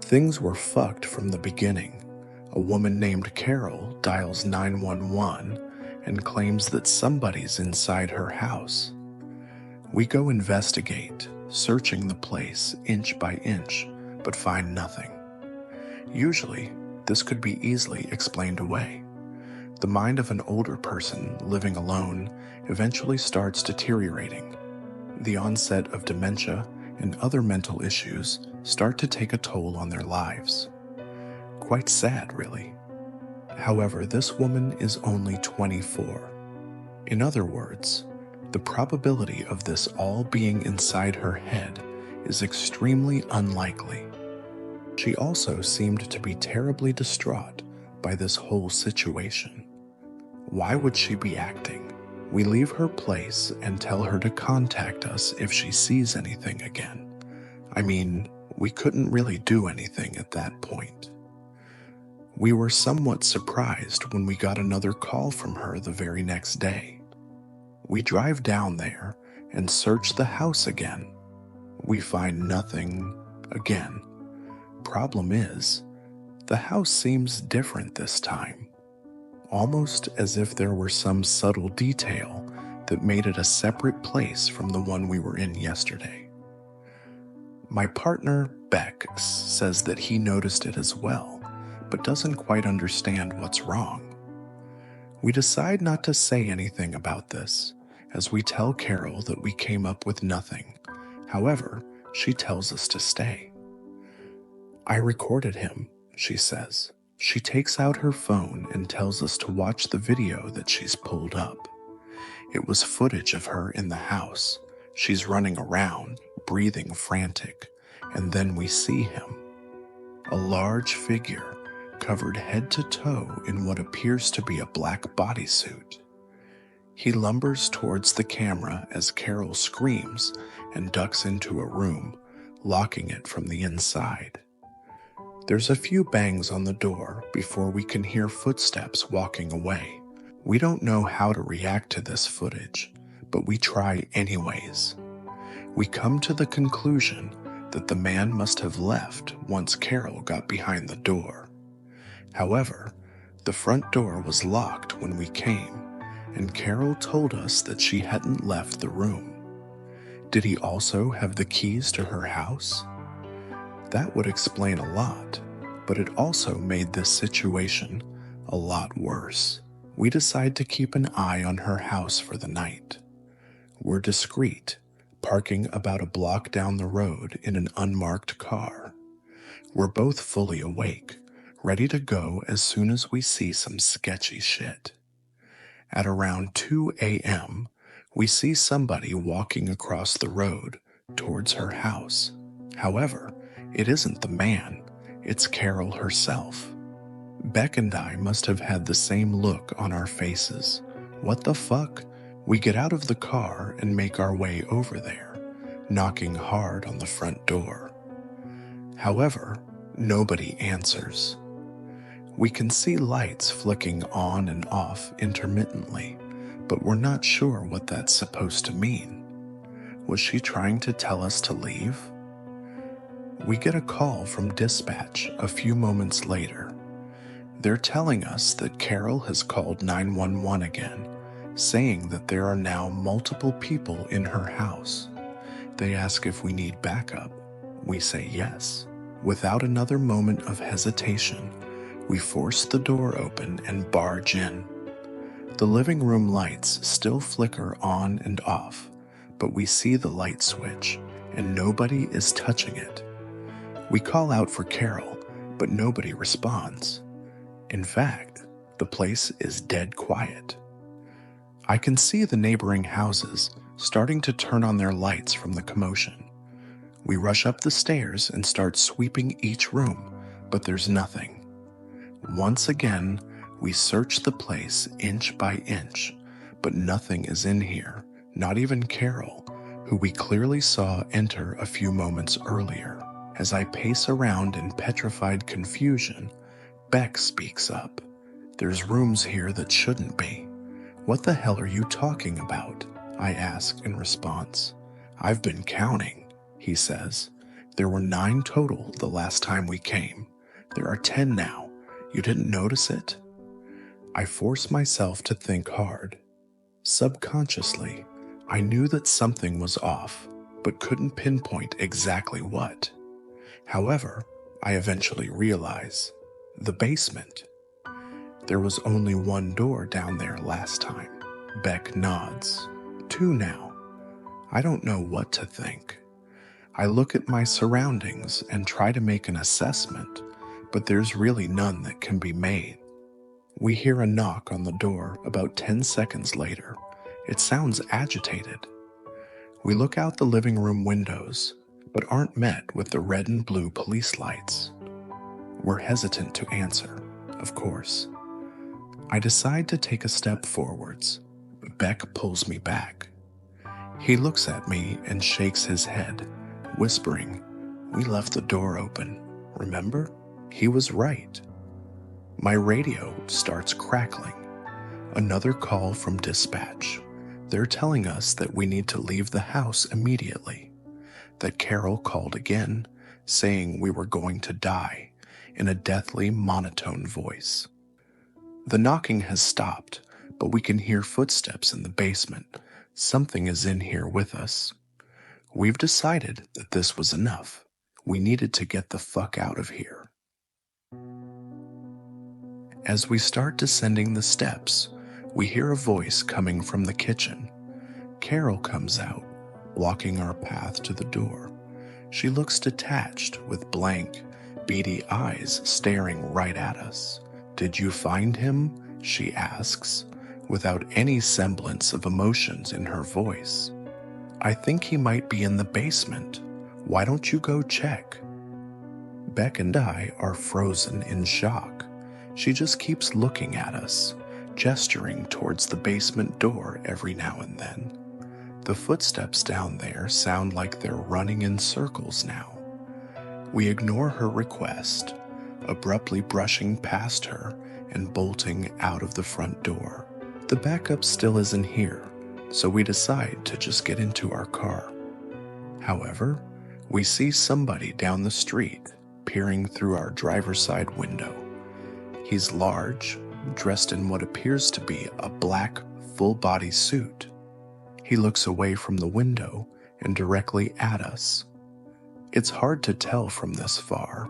Things were fucked from the beginning. A woman named Carol dials 911 and claims that somebody's inside her house. We go investigate, searching the place inch by inch, but find nothing. Usually, this could be easily explained away. The mind of an older person living alone eventually starts deteriorating. The onset of dementia and other mental issues start to take a toll on their lives. Quite sad, really. However, this woman is only 24. In other words, the probability of this all being inside her head is extremely unlikely. She also seemed to be terribly distraught by this whole situation. Why would she be acting? We leave her place and tell her to contact us if she sees anything again. I mean, we couldn't really do anything at that point. We were somewhat surprised when we got another call from her the very next day. We drive down there and search the house again. We find nothing again. Problem is, the house seems different this time. Almost as if there were some subtle detail that made it a separate place from the one we were in yesterday. My partner, Beck, says that he noticed it as well, but doesn't quite understand what's wrong. We decide not to say anything about this, as we tell Carol that we came up with nothing. However, she tells us to stay. I recorded him, she says. She takes out her phone and tells us to watch the video that she's pulled up. It was footage of her in the house. She's running around, breathing frantic, and then we see him. A large figure, covered head to toe in what appears to be a black bodysuit. He lumbers towards the camera as Carol screams and ducks into a room, locking it from the inside. There's a few bangs on the door before we can hear footsteps walking away. We don't know how to react to this footage, but we try anyways. We come to the conclusion that the man must have left once Carol got behind the door. However, the front door was locked when we came, and Carol told us that she hadn't left the room. Did he also have the keys to her house? That would explain a lot, but it also made this situation a lot worse. We decide to keep an eye on her house for the night. We're discreet, parking about a block down the road in an unmarked car. We're both fully awake, ready to go as soon as we see some sketchy shit. At around 2 a.m., we see somebody walking across the road towards her house. However, it isn't the man, it's Carol herself. Beck and I must have had the same look on our faces. What the fuck? We get out of the car and make our way over there, knocking hard on the front door. However, nobody answers. We can see lights flicking on and off intermittently, but we're not sure what that's supposed to mean. Was she trying to tell us to leave? We get a call from dispatch a few moments later. They're telling us that Carol has called 911 again, saying that there are now multiple people in her house. They ask if we need backup. We say yes. Without another moment of hesitation, we force the door open and barge in. The living room lights still flicker on and off, but we see the light switch, and nobody is touching it. We call out for Carol, but nobody responds. In fact, the place is dead quiet. I can see the neighboring houses starting to turn on their lights from the commotion. We rush up the stairs and start sweeping each room, but there's nothing. Once again, we search the place inch by inch, but nothing is in here, not even Carol, who we clearly saw enter a few moments earlier. As I pace around in petrified confusion, Beck speaks up. There's rooms here that shouldn't be. What the hell are you talking about? I ask in response. I've been counting, he says. There were 9 total the last time we came. There are 10 now. You didn't notice it? I force myself to think hard. Subconsciously, I knew that something was off, but couldn't pinpoint exactly what. However, I eventually realize the basement. There was only one door down there last time. Beck nods. 2 now. I don't know what to think. I look at my surroundings and try to make an assessment, but there's really none that can be made. We hear a knock on the door about 10 seconds later. It sounds agitated. We look out the living room windows, but aren't met with the red and blue police lights. We're hesitant to answer, of course. I decide to take a step forwards, but Beck pulls me back. He looks at me and shakes his head, whispering, "We left the door open, remember?" He was right. My radio starts crackling. Another call from dispatch. They're telling us that we need to leave the house immediately. That Carol called again, saying we were going to die, in a deathly monotone voice. The knocking has stopped, but we can hear footsteps in the basement. Something is in here with us. We've decided that this was enough. We needed to get the fuck out of here. As we start descending the steps, we hear a voice coming from the kitchen. Carol comes out, blocking our path to the door. She looks detached, with blank, beady eyes staring right at us. "Did you find him?" she asks, without any semblance of emotions in her voice. "I think he might be in the basement. Why don't you go check?" Beck and I are frozen in shock. She just keeps looking at us, gesturing towards the basement door every now and then. The footsteps down there sound like they're running in circles now. We ignore her request, abruptly brushing past her and bolting out of the front door. The backup still isn't here, so we decide to just get into our car. However, we see somebody down the street peering through our driver's side window. He's large, dressed in what appears to be a black, full-body suit. He looks away from the window and directly at us. It's hard to tell from this far,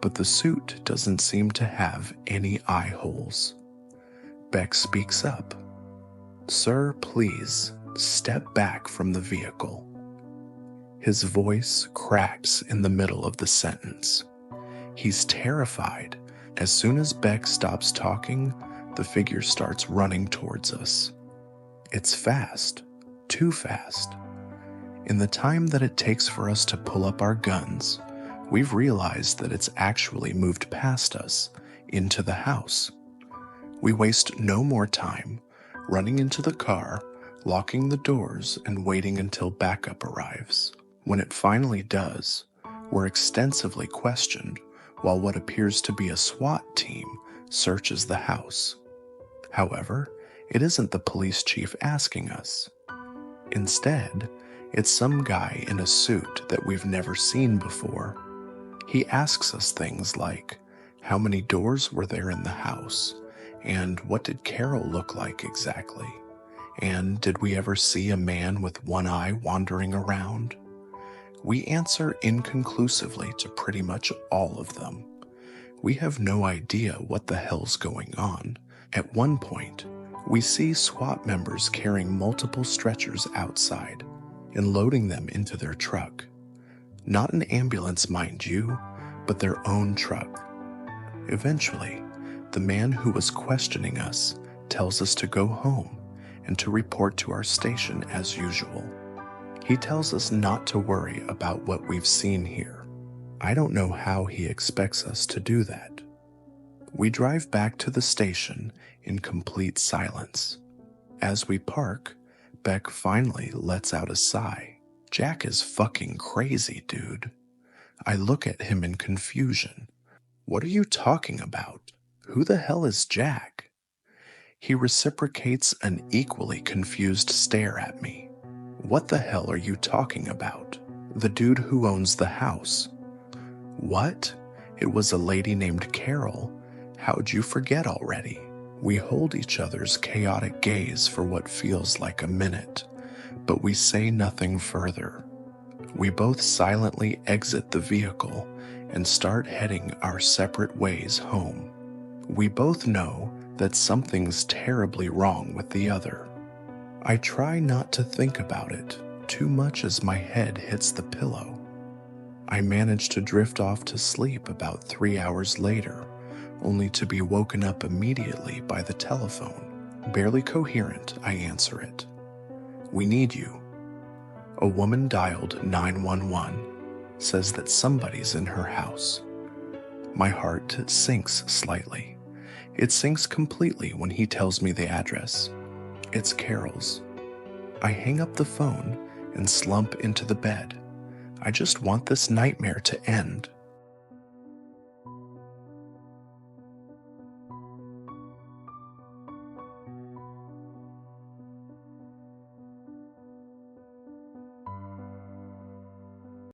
but the suit doesn't seem to have any eye holes. Beck speaks up. "Sir, please, step back from the vehicle." His voice cracks in the middle of the sentence. He's terrified. As soon as Beck stops talking, the figure starts running towards us. It's fast, too fast. In the time that it takes for us to pull up our guns, we've realized that it's actually moved past us, into the house. We waste no more time, running into the car, locking the doors, and waiting until backup arrives. When it finally does, we're extensively questioned while what appears to be a SWAT team searches the house. However, it isn't the police chief asking us. Instead, it's some guy in a suit that we've never seen before. He asks us things like, how many doors were there in the house? And what did Carol look like exactly? And did we ever see a man with one eye wandering around? We answer inconclusively to pretty much all of them. We have no idea what the hell's going on. At one point, we see SWAT members carrying multiple stretchers outside and loading them into their truck. Not an ambulance, mind you, but their own truck. Eventually, the man who was questioning us tells us to go home and to report to our station as usual. He tells us not to worry about what we've seen here. I don't know how he expects us to do that. We drive back to the station in complete silence. As we park, Beck finally lets out a sigh. "Jack is fucking crazy, dude." I look at him in confusion. "What are you talking about? Who the hell is Jack?" He reciprocates an equally confused stare at me. "What the hell are you talking about?" The dude who owns the house. What? It was a lady named Carol. How'd you forget already? We hold each other's chaotic gaze for what feels like a minute, but we say nothing further. We both silently exit the vehicle and start heading our separate ways home. We both know that something's terribly wrong with the other. I try not to think about it too much as my head hits the pillow. I manage to drift off to sleep about 3 hours later, only to be woken up immediately by the telephone. Barely coherent, I answer it. "We need you." A woman dialed 911, says that somebody's in her house. My heart sinks slightly. It sinks completely when he tells me the address. It's Carol's. I hang up the phone and slump into the bed. I just want this nightmare to end.